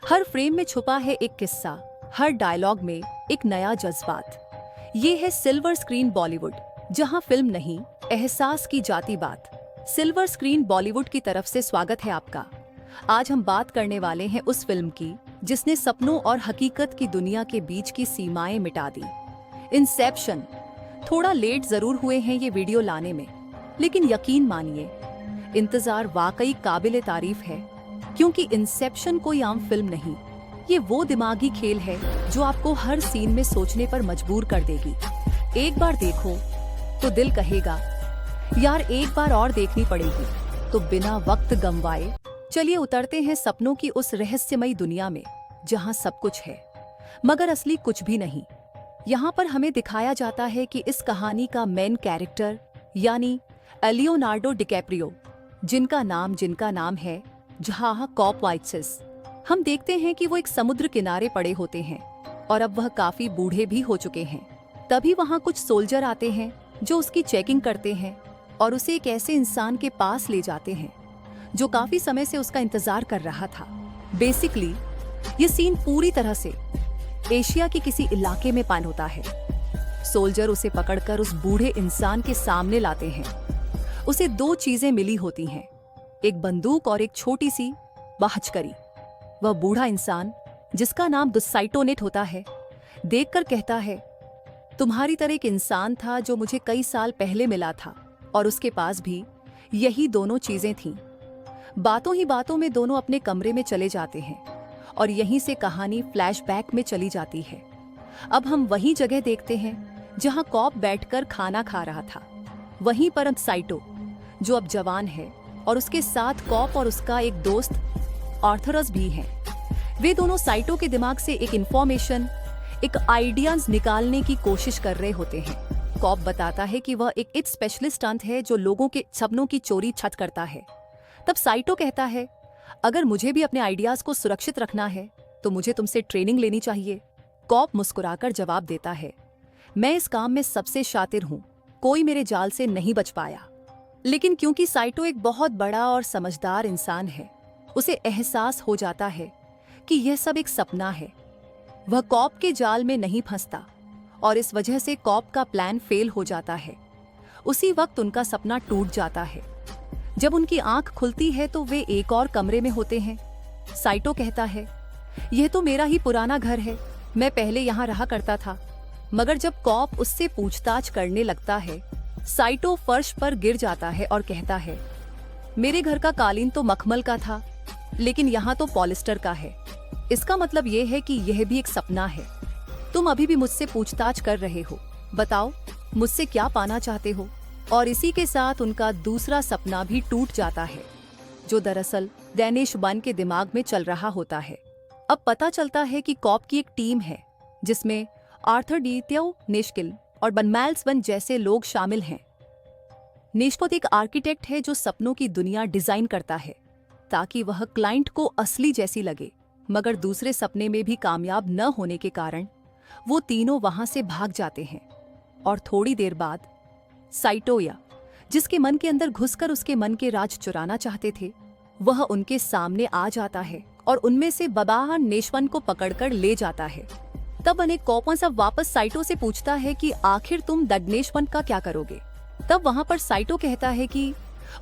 हर frame में छुपा है एक किस्सा, हर डायलॉग में एक नया जज्बात। ये है सिल्वर स्क्रीन बॉलीवुड, जहां फिल्म नहीं, एहसास की जाती बात। सिल्वर स्क्रीन बॉलीवुड की तरफ से स्वागत है आपका। आज हम बात करने वाले हैं उस फिल्म की जिसने सपनों और हकीकत की दुनिया के बीच की सीमाएं मिटा दी। इंसेप्शन। थोड़ा लेट जरूर हुए हैं ये वीडियो लाने में, लेकिन यकीन मानिए इंतजार वाकई काबिले तारीफ है, क्योंकि इंसेप्शन कोई आम फिल्म नहीं, ये वो दिमागी खेल है जो आपको हर सीन में सोचने पर मजबूर कर देगी। एक बार देखो तो दिल कहेगा यार एक बार और देखनी पड़ेगी। तो बिना वक्त गंवाए चलिए उतरते हैं सपनों की उस रहस्यमयी दुनिया में, जहां सब कुछ है मगर असली कुछ भी नहीं। यहाँ पर हमें दिखाया जाता है कि इस कहानी का मेन कैरेक्टर यानी लियोनार्डो डिकैप्रियो, जिनका नाम है जहां कॉप वाइट्सिस। हम देखते हैं कि वो एक समुद्र किनारे पड़े होते हैं और अब वह काफी बूढ़े भी हो चुके हैं। तभी वहां कुछ सोल्जर आते हैं जो उसकी चेकिंग करते हैं और उसे एक ऐसे इंसान के पास ले जाते हैं जो काफी समय से उसका इंतजार कर रहा था। बेसिकली ये सीन पूरी तरह से एशिया के किसी इलाके में पान होता है। सोल्जर उसे पकड़कर उस बूढ़े इंसान के सामने लाते हैं। उसे दो चीजें मिली होती हैं, एक बंदूक और एक छोटी सी बाहचकरी। वह बूढ़ा इंसान, जिसका नाम दुसाइटोनेट होता है, देखकर कहता है तुम्हारी तरह एक इंसान था जो मुझे कई साल पहले मिला था और उसके पास भी यही दोनों चीजें थीं। बातों ही बातों में दोनों अपने कमरे में चले जाते हैं और यहीं से कहानी फ्लैशबैक में चली जाती है। अब हम वही जगह देखते हैं जहां कॉप बैठकर खाना खा रहा था। वहीं पर साइटो, जो अब जवान है, और उसके साथ कॉप और उसका एक दोस्त आर्थरस भी हैं। वे दोनों साइटो के दिमाग से एक इंफॉर्मेशन, एक आइडियाज निकालने की कोशिश कर रहे होते हैं। कॉप बताता है कि वह एक स्पेशलिस्ट अंत है जो लोगों के सपनों की चोरी छत करता है। तब साइटो कहता है अगर मुझे भी अपने आइडियाज को सुरक्षित रखना है तो मुझे तुमसे ट्रेनिंग लेनी चाहिए। कॉप मुस्कुराकर जवाब देता है मैं इस काम में सबसे शातिर हूँ, कोई मेरे जाल से नहीं बच पाया। लेकिन क्योंकि साइटो एक बहुत बड़ा और समझदार इंसान है, उसे एहसास हो जाता है कि यह सब एक सपना है। वह कॉप के जाल में नहीं फंसता और इस वजह से कॉप का प्लान फेल हो जाता है। उसी वक्त उनका सपना टूट जाता है। जब उनकी आंख खुलती है तो वे एक और कमरे में होते हैं। साइटो कहता है यह तो मेरा ही पुराना घर है, मैं पहले यहाँ रहा करता था। मगर जब कॉप उससे पूछताछ करने लगता है, साइटो फर्श पर गिर जाता है और कहता है मेरे घर का कालीन तो मखमल का था, लेकिन यहाँ तो पॉलिस्टर का है। इसका मतलब यह है कि यह भी एक सपना है। तुम अभी भी मुझसे पूछताछ कर रहे हो, बताओ मुझसे क्या पाना चाहते हो। और इसी के साथ उनका दूसरा सपना भी टूट जाता है, जो दरअसल डैनिश बन के दिमाग में चल रहा होता है। अब पता चलता है कि कॉप की एक टीम है जिसमें आर्थर डीत्यो नेशकिल और बनमैल्सवन जैसे लोग शामिल हैं। नेशपोत एक आर्किटेक्ट है जो सपनों की दुनिया डिजाइन करता है ताकि वह क्लाइंट को असली जैसी लगे। मगर दूसरे सपने में भी कामयाब न होने के कारण वो तीनों वहां से भाग जाते हैं। और थोड़ी देर बाद साइटोया, जिसके मन के अंदर घुसकर उसके मन के राज चुराना चाहते थे, वह उनके सामने आ जाता है और उनमें से बबाह नेशवन को पकड़कर ले जाता है। तब अनेक कॉपन सब वापस साइटो से पूछता है कि आखिर तुम दडनेशवन का क्या करोगे। तब वहां पर साइटो कहता है कि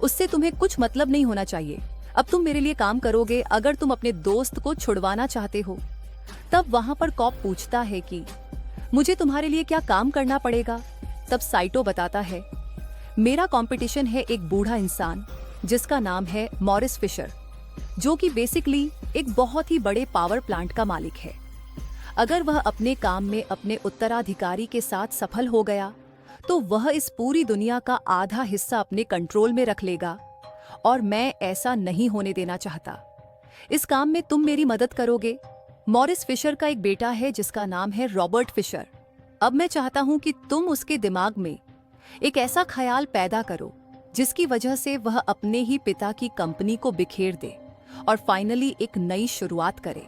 उससे तुम्हें कुछ मतलब नहीं होना चाहिए, अब तुम मेरे लिए काम करोगे अगर तुम अपने दोस्त को छुड़वाना चाहते हो। तब वहां पर कॉप पूछता है कि मुझे तुम्हारे लिए क्या काम करना पड़ेगा। तब साइटो बताता है मेरा कंपटीशन है एक बूढ़ा इंसान जिसका नाम है मॉरिस फिशर, जो कि बेसिकली एक बहुत ही बड़े पावर प्लांट का मालिक है। अगर वह अपने काम में अपने उत्तराधिकारी के साथ सफल हो गया तो वह इस पूरी दुनिया का आधा हिस्सा अपने कंट्रोल में रख लेगा, और मैं ऐसा नहीं होने देना चाहता। इस काम में तुम मेरी मदद करोगे। मॉरिस फिशर का एक बेटा है जिसका नाम है रॉबर्ट फिशर। अब मैं चाहता हूं कि तुम उसके दिमाग में एक ऐसा ख्याल पैदा करो जिसकी वजह से वह अपने ही पिता की कंपनी को बिखेर दे और फाइनली एक नई शुरुआत करे।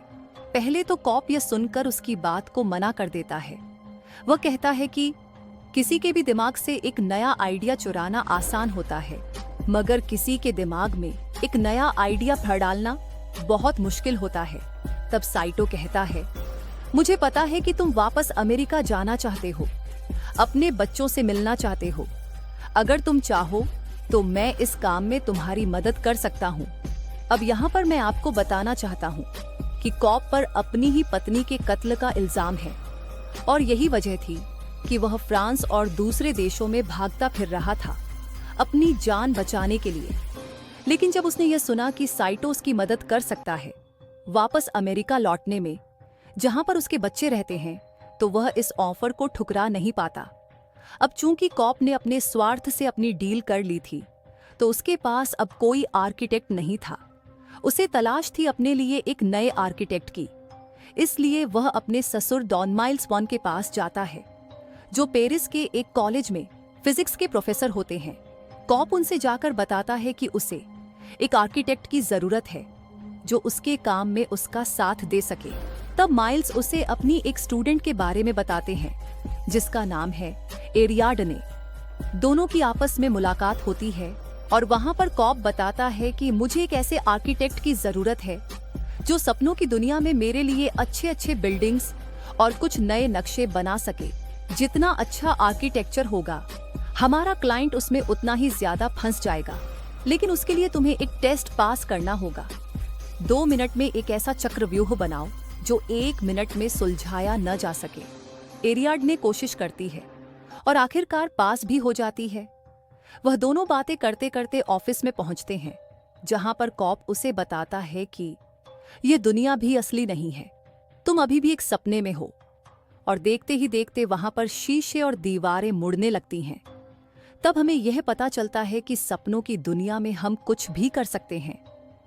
पहले तो कॉप यह सुनकर उसकी बात को मना कर देता है। वह कहता है कि किसी के भी दिमाग से एक नया आइडिया चुराना आसान होता है, मगर किसी के दिमाग में एक नया आइडिया भर डालना बहुत मुश्किल होता है। तब साइटो कहता है, मुझे पता है कि तुम वापस अमेरिका जाना चाहते हो, अपने बच्चों से मिलना चाहते हो। अगर तुम चाहो तो मैं इस काम में तुम्हारी मदद कर सकता हूँ। अब यहाँ पर मैं आपको बताना चाहता हूँ कि कॉप पर अपनी ही पत्नी के कत्ल का इल्जाम है और यही वजह थी कि वह फ्रांस और दूसरे देशों में भागता फिर रहा था अपनी जान बचाने के लिए। लेकिन जब उसने यह सुना कि साइटो उसकी मदद कर सकता है वापस अमेरिका लौटने में, जहां पर उसके बच्चे रहते हैं, तो वह इस ऑफर को ठुकरा नहीं पाता। अब चूंकि कॉप ने अपने स्वार्थ से अपनी डील कर ली थी, तो उसके पास अब कोई आर्किटेक्ट नहीं था। उसे तलाश थी अपने लिए एक नए आर्किटेक्ट की। इसलिए वह अपने ससुर डॉन माइल्स वन के पास जाता है, जो पेरिस के एक कॉलेज में फिजिक्स के प्रोफेसर होते हैं। कॉप उनसे जाकर बताता है कि उसे एक आर्किटेक्ट की जरूरत है जो उसके काम में उसका साथ दे सके। तब माइल्स उसे अपनी एक स्टूडेंट के बारे में बताते हैं जिसका नाम है एरियाडने। दोनों की आपस में मुलाकात होती है और वहां पर कॉप बताता है कि मुझे एक ऐसे आर्किटेक्ट की जरूरत है जो सपनों की दुनिया में मेरे लिए अच्छे अच्छे बिल्डिंग्स और कुछ नए नक्शे बना सके। जितना अच्छा आर्किटेक्चर होगा, हमारा क्लाइंट उसमें उतना ही ज्यादा फंस जाएगा। लेकिन उसके लिए तुम्हें एक टेस्ट पास करना होगा। 2 मिनट में एक ऐसा चक्रव्यूह बनाओ जो 1 मिनट में सुलझाया न जा सके। एरियाडने कोशिश करती है और आखिरकार पास भी हो जाती है। वह दोनों बातें करते करते ऑफिस में पहुंचते हैं, जहां पर कॉप उसे बताता है कि यह दुनिया भी असली नहीं है, तुम अभी भी एक सपने में हो। और देखते ही देखते वहां पर शीशे और दीवारें मुड़ने लगती हैं। तब हमें यह पता चलता है कि सपनों की दुनिया में हम कुछ भी कर सकते हैं।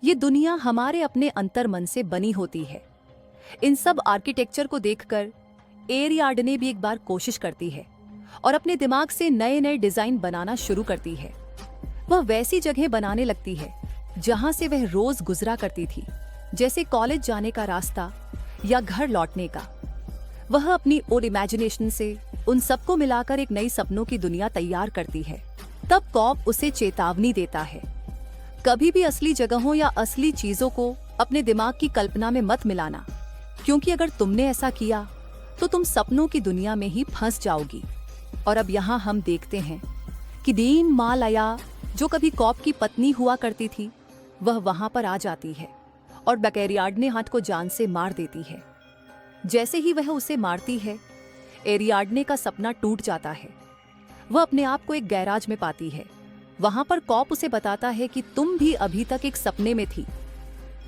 ये दुनिया हमारे अपने अंतर्मन से बनी होती है। इन सब आर्किटेक्चर को देखकर एरियाडने भी एक बार कोशिश करती है और अपने दिमाग से नए नए डिजाइन बनाना शुरू करती है। वह वैसी जगह बनाने लगती है जहां से वह रोज गुजरा करती थी, जैसे कॉलेज जाने का रास्ता या घर लौटने का। वह अपनी और इमेजिनेशन से उन सबको मिलाकर एक नई सपनों की दुनिया तैयार करती है। तब कॉप उसे चेतावनी देता है, कभी भी असली जगहों या असली चीजों को अपने दिमाग की कल्पना में मत मिलाना, क्योंकि अगर तुमने ऐसा किया तो तुम सपनों की दुनिया में ही फंस जाओगी। और अब यहाँ हम देखते हैं कि डीन मालाया, जो कभी कॉप की पत्नी हुआ करती थी, वह वहां पर आ जाती है और बैकेरियाडने हाथ को जान से मार देती है। जैसे ही वह उसे मारती है, एरियाडने का सपना टूट जाता है। वह अपने आप को एक गैराज में पाती है। वहां पर कॉप उसे बताता है कि तुम भी अभी तक एक सपने में थी।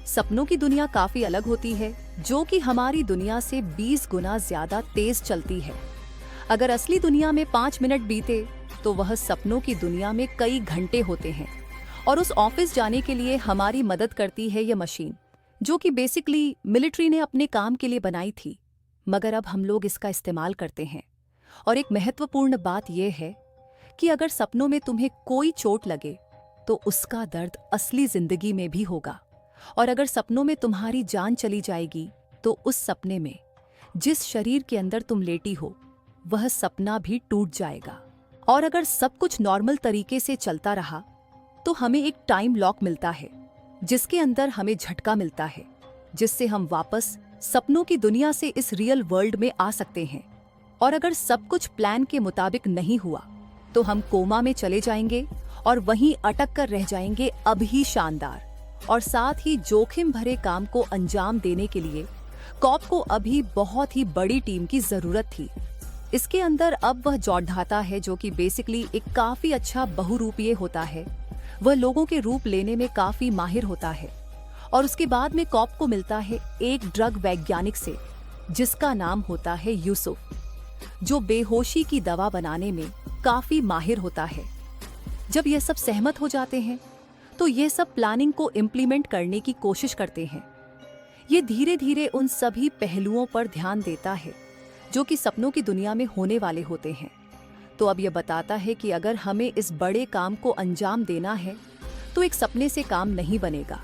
सपनों की दुनिया काफी अलग होती है, जो कि हमारी दुनिया से 20 गुना ज्यादा तेज चलती है। अगर असली दुनिया में 5 मिनट बीते तो वह सपनों की दुनिया में कई घंटे होते हैं। और उस ऑफिस जाने के लिए हमारी मदद करती है यह मशीन, जो कि बेसिकली मिलिट्री ने अपने काम के लिए बनाई थी, मगर अब हम लोग इसका इस्तेमाल करते हैं। और एक महत्वपूर्ण बात यह है कि अगर सपनों में तुम्हें कोई चोट लगे तो उसका दर्द असली जिंदगी में भी होगा। और अगर सपनों में तुम्हारी जान चली जाएगी तो उस सपने में जिस शरीर के अंदर तुम लेटी हो वह सपना भी टूट जाएगा। और अगर सब कुछ नॉर्मल तरीके से चलता रहा तो हमें एक टाइम लॉक मिलता है, जिसके अंदर हमें झटका मिलता है, जिससे हम वापस सपनों की दुनिया से इस रियल वर्ल्ड में आ सकते हैं। और अगर सब कुछ प्लान के मुताबिक नहीं हुआ तो हम कोमा में चले जाएंगे और वहीं अटक कर रह जाएंगे। अब ही शानदार और साथ ही जोखिम भरे काम को अंजाम देने के लिए कॉप को अभी बहुत ही बड़ी टीम की जरूरत थी। इसके अंदर अब वह जॉर्डाता है, जो कि बेसिकली एक काफी अच्छा बहुरूपीय होता है। वह लोगों के रूप लेने में काफी माहिर होता है। और उसके बाद में कॉप को मिलता है एक ड्रग वैज्ञानिक से, जिसका नाम होता है यूसुफ, जो बेहोशी की दवा बनाने में काफी माहिर होता है। जब यह सब सहमत हो जाते हैं तो यह सब प्लानिंग को इम्प्लीमेंट करने की कोशिश करते हैं। ये धीरे धीरे उन सभी पहलुओं पर ध्यान देता है जो कि सपनों की दुनिया में होने वाले होते हैं। तो अब यह बताता है कि अगर हमें इस बड़े काम को अंजाम देना है तो एक सपने से काम नहीं बनेगा।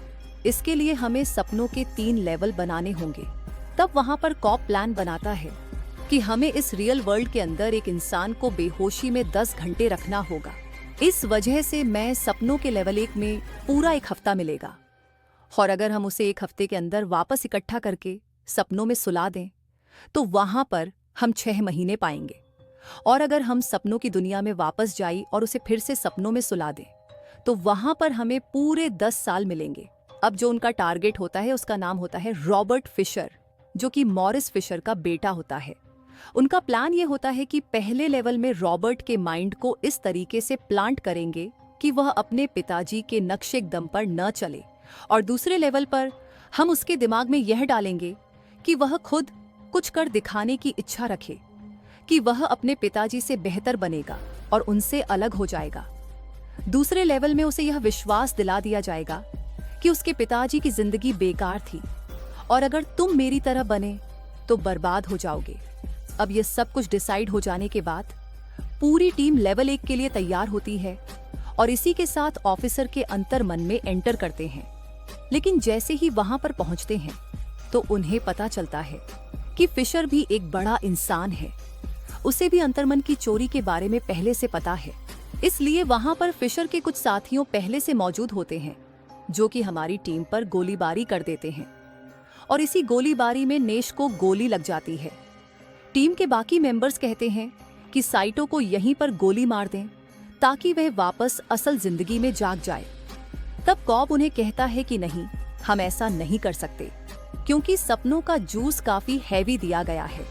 इसके लिए हमें सपनों के 3 लेवल बनाने होंगे। तब वहां पर कॉप प्लान बनाता है कि हमें इस रियल वर्ल्ड के अंदर एक इंसान को बेहोशी में 10 घंटे रखना होगा। इस वजह से मैं सपनों के लेवल 1 में पूरा 1 हफ्ता मिलेगा। और अगर हम उसे 1 हफ्ते के अंदर वापस इकट्ठा करके सपनों में सुला दें, तो वहां पर हम 6 महीने पाएंगे। और अगर हम सपनों की दुनिया में वापस जाई और उसे फिर से सपनों में सुला दें, तो वहां पर हमें पूरे 10 साल मिलेंगे। अब जो उनका टारगेट होता है उसका नाम होता है रॉबर्ट फिशर, जो कि मॉरिस फिशर का बेटा होता है। उनका प्लान ये होता है कि पहले लेवल में रॉबर्ट के माइंड को इस तरीके से प्लांट करेंगे कि वह अपने पिताजी के नक्शे दम पर न चले, और दूसरे लेवल पर हम उसके दिमाग में यह डालेंगे कि वह खुद कुछ कर दिखाने की इच्छा रखे, कि वह अपने पिताजी से बेहतर बनेगा और उनसे अलग हो जाएगा। दूसरे लेवल में उसे यह विश्वास दिला दिया जाएगा कि उसके पिताजी की जिंदगी बेकार थी और अगर तुम मेरी तरह बने तो बर्बाद हो जाओगे। अब यह सब कुछ डिसाइड हो जाने के बाद पूरी टीम लेवल 1 के लिए तैयार होती है और इसी के साथ ऑफिसर के अंतर्मन में एंटर करते हैं। लेकिन जैसे ही वहां पर पहुंचते हैं तो उन्हें पता चलता है कि फिशर भी एक बड़ा इंसान है। उसे भी अंतर्मन की चोरी के बारे में पहले से पता है, इसलिए वहां पर फिशर के कुछ साथियों पहले से मौजूद होते हैं जो कि हमारी टीम पर गोलीबारी कर देते हैं, और इसी गोलीबारी में नेश को गोली लग जाती है। टीम के बाकी मेंबर्स कहते हैं कि साइटो को यहीं पर गोली मार दें ताकि वह वापस असल जिंदगी में जाग जाए। तब कॉब उन्हें कहता है कि नहीं, हम ऐसा नहीं कर सकते क्योंकि सपनों का जूस काफी हैवी दिया गया है।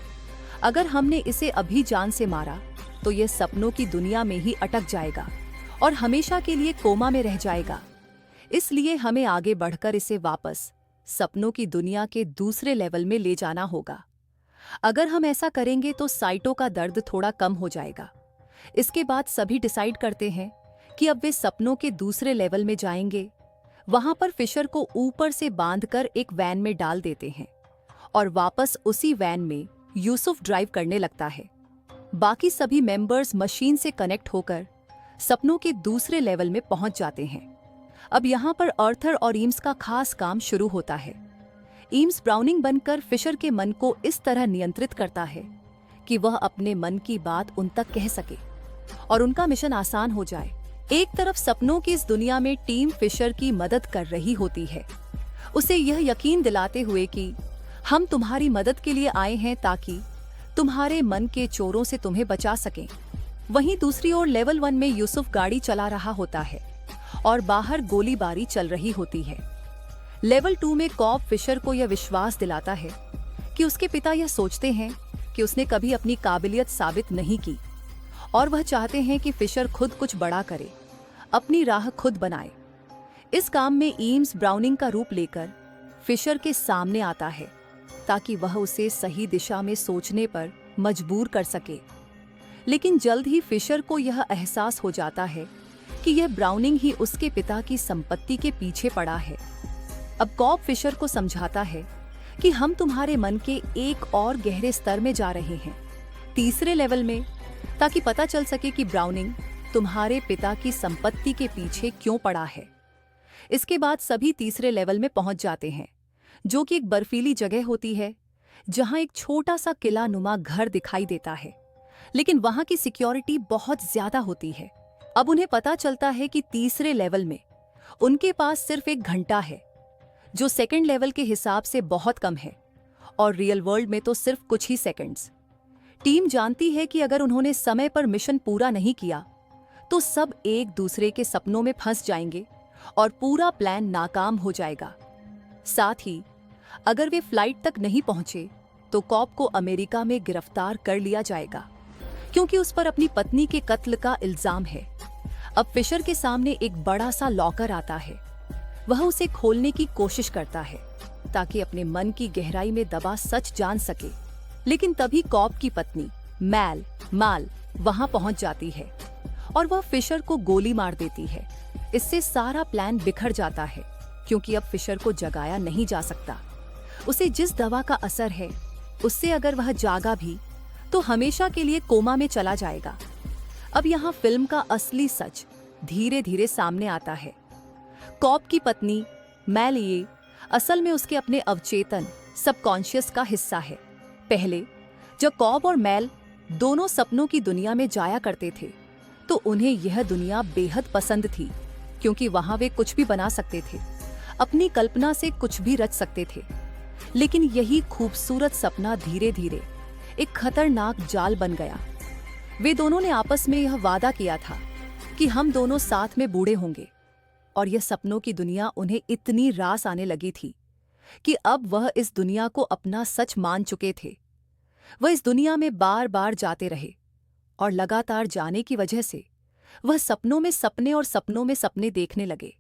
अगर हमने इसे अभी जान से मारा तो यह सपनों की दुनिया में ही अटक जाएगा और हमेशा के लिए कोमा में रह जाएगा। इसलिए हमें आगे बढ़कर इसे वापस सपनों की दुनिया के दूसरे लेवल में ले जाना होगा। अगर हम ऐसा करेंगे तो साइटो का दर्द थोड़ा कम हो जाएगा। इसके बाद सभी डिसाइड करते हैं कि अब वे सपनों के दूसरे लेवल में जाएंगे। वहां पर फिशर को ऊपर से बांधकर एक वैन में डाल देते हैं और वापस उसी वैन में यूसुफ ड्राइव करने लगता है। बाकी सभी मेंबर्स मशीन से कनेक्ट होकर सपनों के दूसरे लेवल में पहुंच जाते हैं। अब यहाँ पर अर्थर और ईम्स का खास काम शुरू होता है। ईम्स ब्राउनिंग बनकर फिशर के मन को इस तरह नियंत्रित करता है कि वह अपने मन की बात उन तक कह सके और उनका मिशन आसान हो जाए। एक तरफ सपनों की इस दुनिया में टीम फिशर की मदद कर रही होती है, उसे यह यकीन दिलाते हुए कि हम तुम्हारी मदद के लिए आए हैं ताकि तुम्हारे मन के चोरों से तुम्हें बचा सकें। वहीं दूसरी ओर लेवल 1 में यूसुफ गाड़ी चला रहा होता है और बाहर गोलीबारी चल रही होती है। लेवल 2 में कॉब फिशर को यह विश्वास दिलाता है कि उसके पिता यह सोचते हैं कि उसने कभी अपनी काबिलियत साबित नहीं की और वह चाहते हैं कि फिशर खुद कुछ बड़ा करे, अपनी राह खुद बनाए। इस काम में ईम्स ब्राउनिंग का रूप लेकर फिशर के सामने आता है ताकि वह उसे सही दिशा में सोचने पर मजबूर कर सके। लेकिन जल्द ही फिशर को यह एहसास हो जाता है कि यह ब्राउनिंग ही उसके पिता की संपत्ति के पीछे पड़ा है। अब कॉब फिशर को समझाता है कि हम तुम्हारे मन के एक और गहरे स्तर में जा रहे हैं, तीसरे लेवल में, ताकि पता चल सके कि ब्राउनिंग तुम्हारे पिता की संपत्ति के पीछे क्यों पड़ा है। इसके बाद सभी तीसरे लेवल में पहुंच जाते हैं, जो कि एक बर्फीली जगह होती है जहां एक छोटा सा किला नुमा घर दिखाई देता है, लेकिन वहां की सिक्योरिटी बहुत ज्यादा होती है। अब उन्हें पता चलता है कि तीसरे लेवल में उनके पास सिर्फ 1 घंटा है, जो सेकंड लेवल के हिसाब से बहुत कम है, और रियल वर्ल्ड में तो सिर्फ कुछ ही सेकंड्स। टीम जानती है कि अगर उन्होंने समय पर मिशन पूरा नहीं किया तो सब एक दूसरे के सपनों में फंस जाएंगे और पूरा प्लान नाकाम हो जाएगा। साथ ही अगर वे फ्लाइट तक नहीं पहुंचे तो कॉब को अमेरिका में गिरफ्तार कर लिया जाएगा क्योंकि उस पर अपनी पत्नी के कत्ल का इल्जाम है। अब फिशर के सामने एक बड़ा सा लॉकर आता है। वह उसे खोलने की कोशिश करता है ताकि अपने मन की गहराई में दबा सच जान सके, लेकिन तभी कॉब की पत्नी माल वहां पहुंच जाती है और वह फिशर को गोली मार देती है। इससे सारा प्लान बिखर जाता है क्योंकि अब फिशर को जगाया नहीं जा सकता। उसे जिस दवा का असर है उससे अगर वह जागा भी तो हमेशा के लिए कोमा में चला जाएगा। अब यहाँ फिल्म का असली सच धीरे धीरे सामने आता है। कॉब की पत्नी मैल ये असल में उसके अपने अवचेतन सबकॉन्शियस का हिस्सा है। पहले जब कॉब और मैल दोनों सपनों की दुनिया में जाया करते थे तो उन्हें यह दुनिया बेहद पसंद थी क्योंकि वहां वे कुछ भी बना सकते थे, अपनी कल्पना से कुछ भी रच सकते थे। लेकिन यही खूबसूरत सपना धीरे धीरे एक खतरनाक जाल बन गया। वे दोनों ने आपस में यह वादा किया था कि हम दोनों साथ में बूढ़े होंगे, और यह सपनों की दुनिया उन्हें इतनी रास आने लगी थी कि अब वह इस दुनिया को अपना सच मान चुके थे। वह इस दुनिया में बार बार जाते रहे, और लगातार जाने की वजह से वह सपनों में सपने और सपनों में सपने देखने लगे।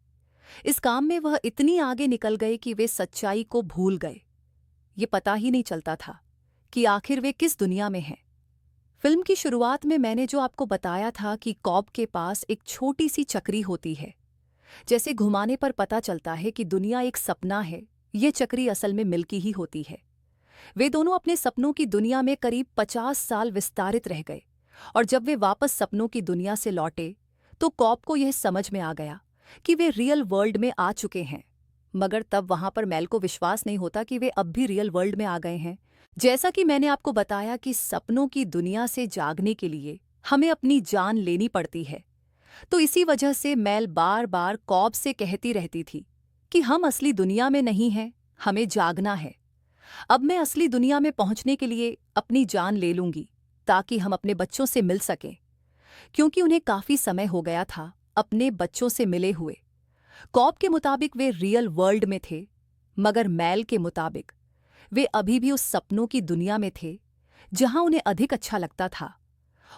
इस काम में वह इतनी आगे निकल गए कि वे सच्चाई को भूल गए। ये पता ही नहीं चलता था कि आखिर वे किस दुनिया में हैं। फिल्म की शुरुआत में मैंने जो आपको बताया था कि कॉब के पास एक छोटी सी चक्री होती है, जैसे घुमाने पर पता चलता है कि दुनिया एक सपना है, ये चक्री असल में मिल्की ही होती है। वे दोनों अपने सपनों की दुनिया में करीब 50 साल विस्तारित रह गए, और जब वे वापस सपनों की दुनिया से लौटे तो कॉब को यह समझ में आ गया कि वे रियल वर्ल्ड में आ चुके हैं। मगर तब वहां पर मेल को विश्वास नहीं होता कि वे अब भी रियल वर्ल्ड में आ गए हैं। जैसा कि मैंने आपको बताया कि सपनों की दुनिया से जागने के लिए हमें अपनी जान लेनी पड़ती है, तो इसी वजह से मेल बार बार कॉब से कहती रहती थी कि हम असली दुनिया में नहीं हैं, हमें जागना है। अब मैं असली दुनिया में पहुंचने के लिए अपनी जान ले लूंगी ताकि हम अपने बच्चों से मिल सकें, क्योंकि उन्हें काफी समय हो गया था अपने बच्चों से मिले हुए। कॉब के मुताबिक वे रियल वर्ल्ड में थे, मगर मेल के मुताबिक वे अभी भी उस सपनों की दुनिया में थे जहां उन्हें अधिक अच्छा लगता था।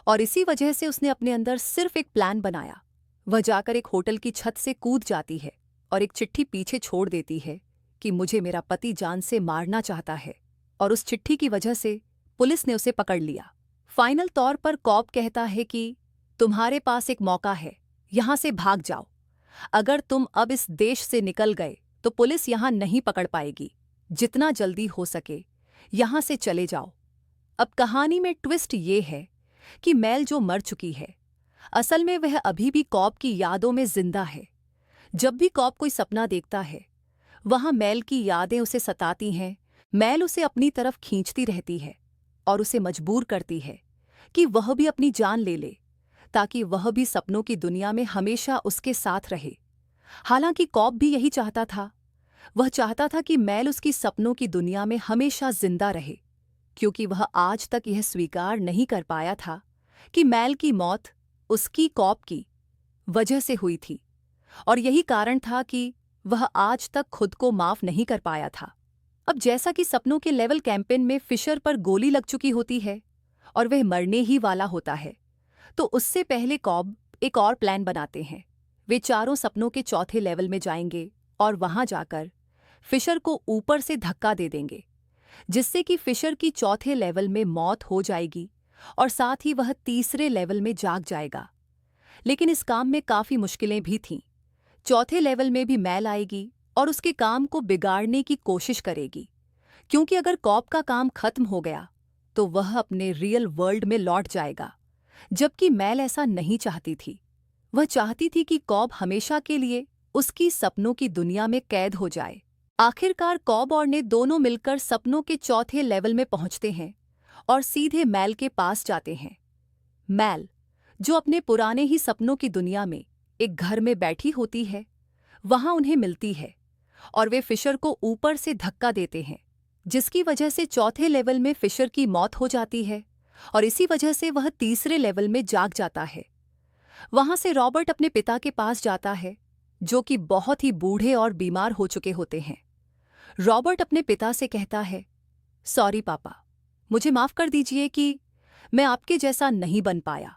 और इसी वजह से उसने अपने अंदर सिर्फ एक प्लान बनाया। वह जाकर एक होटल की छत से कूद जाती है और एक चिट्ठी पीछे छोड़ देती है कि मुझे मेरा पति जान से मारना चाहता है, और उस चिट्ठी की वजह से पुलिस ने उसे पकड़ लिया। फाइनल तौर पर कॉब कहता है कि तुम्हारे पास एक मौका है, यहां से भाग जाओ। अगर तुम अब इस देश से निकल गए तो पुलिस यहां नहीं पकड़ पाएगी। जितना जल्दी हो सके यहां से चले जाओ। अब कहानी में ट्विस्ट ये है कि मेल जो मर चुकी है, असल में वह अभी भी कॉब की यादों में जिंदा है। जब भी कॉब कोई सपना देखता है, वहां मेल की यादें उसे सताती हैं। मेल उसे अपनी तरफ खींचती रहती है और उसे मजबूर करती है कि वह भी अपनी जान ले ले, ताकि वह भी सपनों की दुनिया में हमेशा उसके साथ रहे। हालांकि कॉब भी यही चाहता था। वह चाहता था कि मेल उसकी सपनों की दुनिया में हमेशा जिंदा रहे, क्योंकि वह आज तक यह स्वीकार नहीं कर पाया था कि मेल की मौत उसकी कॉब की वजह से हुई थी, और यही कारण था कि वह आज तक खुद को माफ नहीं कर पाया था। अब जैसा कि सपनों के लेवल कैंपेन में फिशर पर गोली लग चुकी होती है और वह मरने ही वाला होता है, तो उससे पहले कॉब एक और प्लान बनाते हैं। वे चारों सपनों के चौथे लेवल में जाएंगे और वहां जाकर फिशर को ऊपर से धक्का दे देंगे, जिससे कि फिशर की चौथे लेवल में मौत हो जाएगी और साथ ही वह तीसरे लेवल में जाग जाएगा। लेकिन इस काम में काफी मुश्किलें भी थीं। चौथे लेवल में भी मेल आएगी और उसके काम को बिगाड़ने की कोशिश करेगी, क्योंकि अगर कॉब का काम खत्म हो गया तो वह अपने रियल वर्ल्ड में लौट जाएगा, जबकि मेल ऐसा नहीं चाहती थी। वह चाहती थी कि कॉब हमेशा के लिए उसकी सपनों की दुनिया में कैद हो जाए। आखिरकार कॉब और ने दोनों मिलकर सपनों के चौथे लेवल में पहुंचते हैं और सीधे मेल के पास जाते हैं। मेल, जो अपने पुराने ही सपनों की दुनिया में एक घर में बैठी होती है, वहां उन्हें मिलती है और वे फिशर को ऊपर से धक्का देते हैं, जिसकी वजह से चौथे लेवल में फिशर की मौत हो जाती है और इसी वजह से वह तीसरे लेवल में जाग जाता है। वहां से रॉबर्ट अपने पिता के पास जाता है, जो कि बहुत ही बूढ़े और बीमार हो चुके होते हैं। रॉबर्ट अपने पिता से कहता है, सॉरी पापा, मुझे माफ कर दीजिए कि मैं आपके जैसा नहीं बन पाया।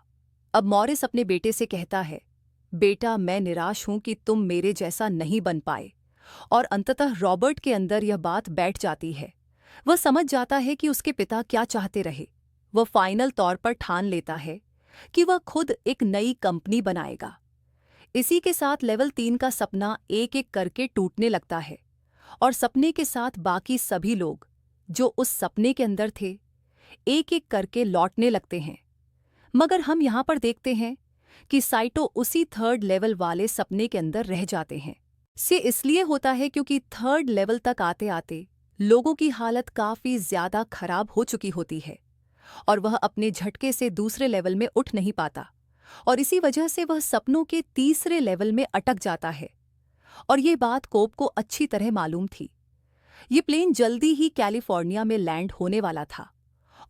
अब मॉरिस अपने बेटे से कहता है, बेटा, मैं निराश हूं कि तुम मेरे जैसा नहीं बन पाए। और अंततः रॉबर्ट के अंदर यह बात बैठ जाती है। वह समझ जाता है कि उसके पिता क्या चाहते रहे। वह फाइनल तौर पर ठान लेता है कि वह खुद एक नई कंपनी बनाएगा। इसी के साथ लेवल 3 का सपना एक एक करके टूटने लगता है और सपने के साथ बाकी सभी लोग जो उस सपने के अंदर थे एक एक करके लौटने लगते हैं। मगर हम यहाँ पर देखते हैं कि साइटो उसी थर्ड लेवल वाले सपने के अंदर रह जाते हैं। से इसलिए होता है क्योंकि थर्ड लेवल तक आते आते लोगों की हालत काफी ज्यादा खराब हो चुकी होती है और वह अपने झटके से दूसरे लेवल में उठ नहीं पाता, और इसी वजह से वह सपनों के तीसरे लेवल में अटक जाता है। और ये बात कोब को अच्छी तरह मालूम थी। ये प्लेन जल्दी ही कैलिफोर्निया में लैंड होने वाला था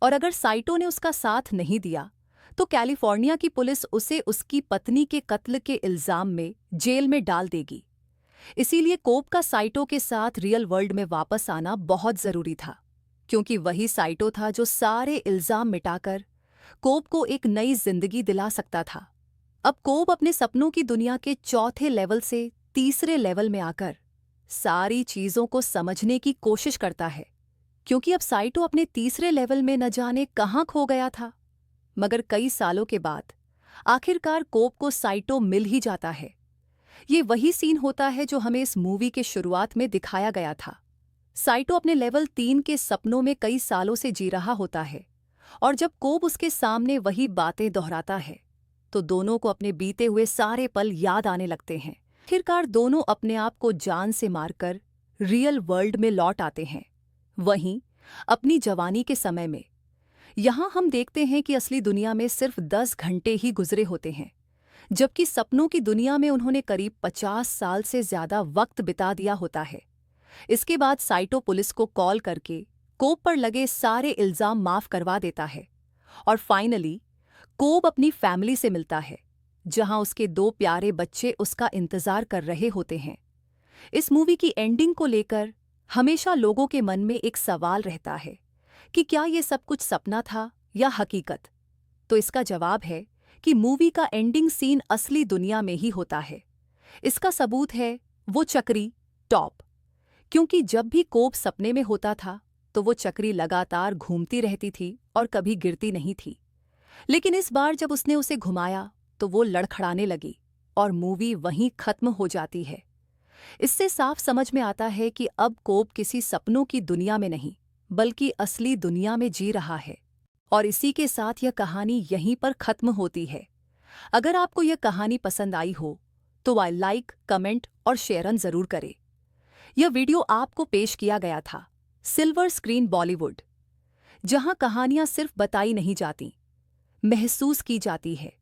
और अगर साइटो ने उसका साथ नहीं दिया तो कैलिफोर्निया की पुलिस उसे उसकी पत्नी के कत्ल के इल्जाम में जेल में डाल देगी। इसीलिए कोब का साइटो के साथ रियल वर्ल्ड में वापस आना बहुत जरूरी था, क्योंकि वही साइटो था जो सारे इल्जाम मिटाकर कोब को एक नई जिंदगी दिला सकता था। अब कोब अपने सपनों की दुनिया के चौथे लेवल से तीसरे लेवल में आकर सारी चीजों को समझने की कोशिश करता है, क्योंकि अब साइटो अपने तीसरे लेवल में न जाने कहाँ खो गया था। मगर कई सालों के बाद आखिरकार कोब को साइटो मिल ही जाता है। ये वही सीन होता है जो हमें इस मूवी के शुरुआत में दिखाया गया था। साइटो अपने लेवल 3 के सपनों में कई सालों से जी रहा होता है और जब कोब उसके सामने वही बातें दोहराता है तो दोनों को अपने बीते हुए सारे पल याद आने लगते हैं। आखिरकार दोनों अपने आप को जान से मारकर रियल वर्ल्ड में लौट आते हैं, वहीं अपनी जवानी के समय में। यहाँ हम देखते हैं कि असली दुनिया में सिर्फ 10 घंटे ही गुजरे होते हैं, जबकि सपनों की दुनिया में उन्होंने करीब 50 साल से ज्यादा वक्त बिता दिया होता है। इसके बाद साइटो पुलिस को कॉल करके कोब पर लगे सारे इल्जाम माफ करवा देता है और फाइनली कोब अपनी फैमिली से मिलता है, जहां उसके 2 प्यारे बच्चे उसका इंतजार कर रहे होते हैं। इस मूवी की एंडिंग को लेकर हमेशा लोगों के मन में एक सवाल रहता है कि क्या ये सब कुछ सपना था या हकीकत। तो इसका जवाब है कि मूवी का एंडिंग सीन असली दुनिया में ही होता है। इसका सबूत है वो चक्री टॉप, क्योंकि जब भी कोब सपने में होता था तो वो चक्री लगातार घूमती रहती थी और कभी गिरती नहीं थी। लेकिन इस बार जब उसने उसे घुमाया तो वो लड़खड़ाने लगी और मूवी वहीं खत्म हो जाती है। इससे साफ समझ में आता है कि अब कोब किसी सपनों की दुनिया में नहीं बल्कि असली दुनिया में जी रहा है। और इसी के साथ यह कहानी यहीं पर खत्म होती है। अगर आपको यह कहानी पसंद आई हो तो वह लाइक, कमेंट और शेयर जरूर करें। यह वीडियो आपको पेश किया गया था सिल्वर स्क्रीन बॉलीवुड, जहां कहानियां सिर्फ बताई नहीं जाती, महसूस की जाती है।